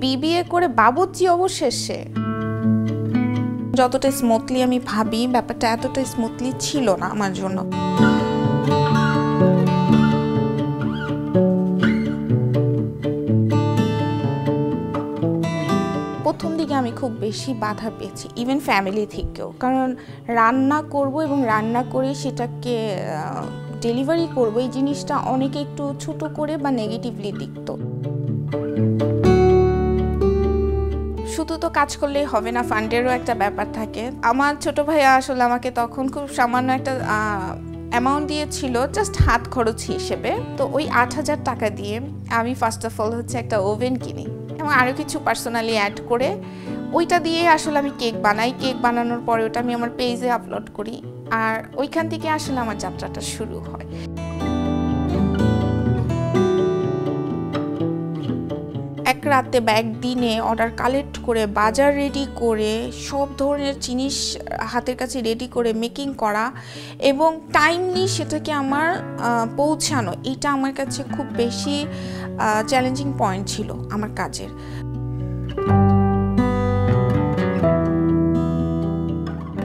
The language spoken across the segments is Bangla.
বিবিএ করে বাবুর্চি অবশেষে। যতটা স্মুথলি আমি ভাবি, ব্যাপারটা এতটা স্মুথলি ছিল না আমার জন্য। প্রথম দিকে আমি খুব বেশি বাধা পেয়েছি, ইভেন ফ্যামিলি থেকেও, কারণ রান্না করব এবং রান্না করে সেটাকে ডেলিভারি করব, এই জিনিসটা অনেকে একটু ছোট করে বা নেগেটিভলি দেখত। শুধু তো কাজ করলেই হবে না, ফান্ডেরও একটা ব্যাপার থাকে। আমার ছোট ভাইয়া আসলে আমাকে তখন খুব সামান্য একটা অ্যামাউন্ট দিয়েছিল, জাস্ট হাত খরচ হিসেবে। তো ওই ৮,০০০ টাকা দিয়ে আমি ফার্স্ট অফ অল হচ্ছে একটা ওভেন কিনি এবং আরও কিছু পার্সোনালি অ্যাড করে ওইটা দিয়ে আসলে আমি কেক বানাই। কেক বানানোর পরে ওটা আমি আমার পেজে আপলোড করি, আর ওইখান থেকে আসলে আমার যাত্রাটা শুরু হয়। এক রাতে বা একদিনে অর্ডার কালেক্ট করে, বাজার রেডি করে, সব ধরনের জিনিস হাতের কাছে রেডি করে মেকিং করা এবং টাইমলি সেটাকে আমার পৌঁছানো, এটা আমার কাছে খুব বেশি চ্যালেঞ্জিং পয়েন্ট ছিল আমার কাজের।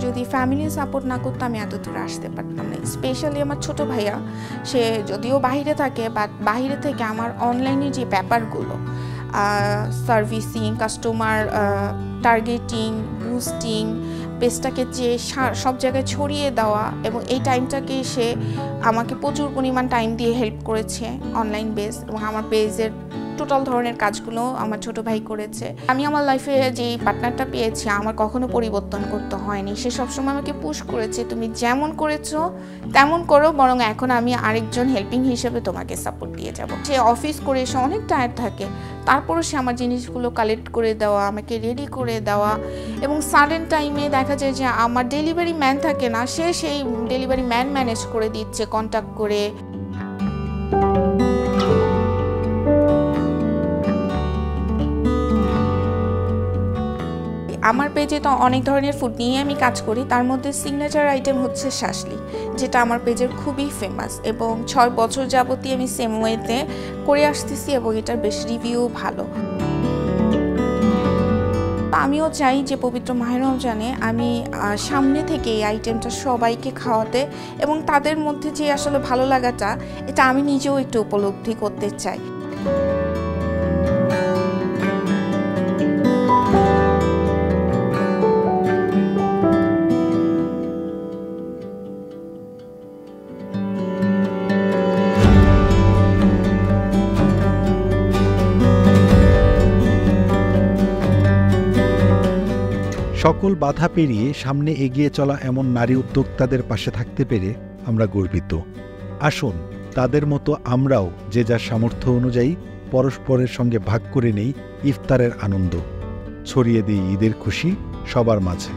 যদি ফ্যামিলি সাপোর্ট না করতো আমি এত দূরে আসতে পারতাম না। স্পেশালি আমার ছোট ভাইয়া, সে যদিও বাইরে থাকে, বাট বাইরে থেকে আমার অনলাইনে যে ব্যাপারগুলো, সার্ভিসিং, কাস্টমার টার্গেটিং, বুস্টিং, পেজটাকে যে সব জায়গায় ছড়িয়ে দেওয়া, এবং এই টাইমটাকে সে আমাকে প্রচুর পরিমাণ টাইম দিয়ে হেল্প করেছে অনলাইন বেস, এবং আমার পেজের টোটাল ধরনের কাজগুলো আমার ছোট ভাই করেছে। আমি আমার লাইফে যে পার্টনারটা পেয়েছি আমার কখনো পরিবর্তন করতে হয়নি। সে সবসময় আমাকে পুশ করেছে, তুমি যেমন করেছো তেমন করো, বরং এখন আমি আরেকজন হেল্পিং হিসেবে তোমাকে সাপোর্ট দিয়ে যাব। সে অফিস করে এসে অনেক টায়ার্ড থাকে, তারপরও সে আমার জিনিসগুলো কালেক্ট করে দেওয়া, আমাকে রেডি করে দেওয়া, এবং সাডেন টাইমে দেখা যায় যে আমার ডেলিভারি ম্যান থাকে না, সে সেই ডেলিভারি ম্যান ম্যানেজ করে দিচ্ছে কন্ট্যাক্ট করে। আমার পেজে তো অনেক ধরনের ফুড নিয়ে আমি কাজ করি, তার মধ্যে সিগনেচার আইটেম হচ্ছে শাসলি, যেটা আমার পেজের খুবই ফেমাস এবং 6 বছর যাবতই আমি সেম ওয়েতে করে আসতেছি এবং এটার বেশ রিভিউ ভালো। আমিও চাই যে পবিত্র মাহে রমজানে আমি সামনে থেকে এই আইটেমটা সবাইকে খাওয়াতে, এবং তাদের মধ্যে যে আসলে ভালো লাগাটা, এটা আমি নিজেও একটু উপলব্ধি করতে চাই। সকল বাধা পেরিয়ে সামনে এগিয়ে চলা এমন নারী উদ্যোক্তাদের পাশে থাকতে পেরে আমরা গর্বিত। আসুন তাদের মতো আমরাও যে যার সামর্থ্য অনুযায়ী পরস্পরের সঙ্গে ভাগ করে নেই ইফতারের আনন্দ, ছড়িয়ে দিই ঈদের খুশি সবার মাঝে।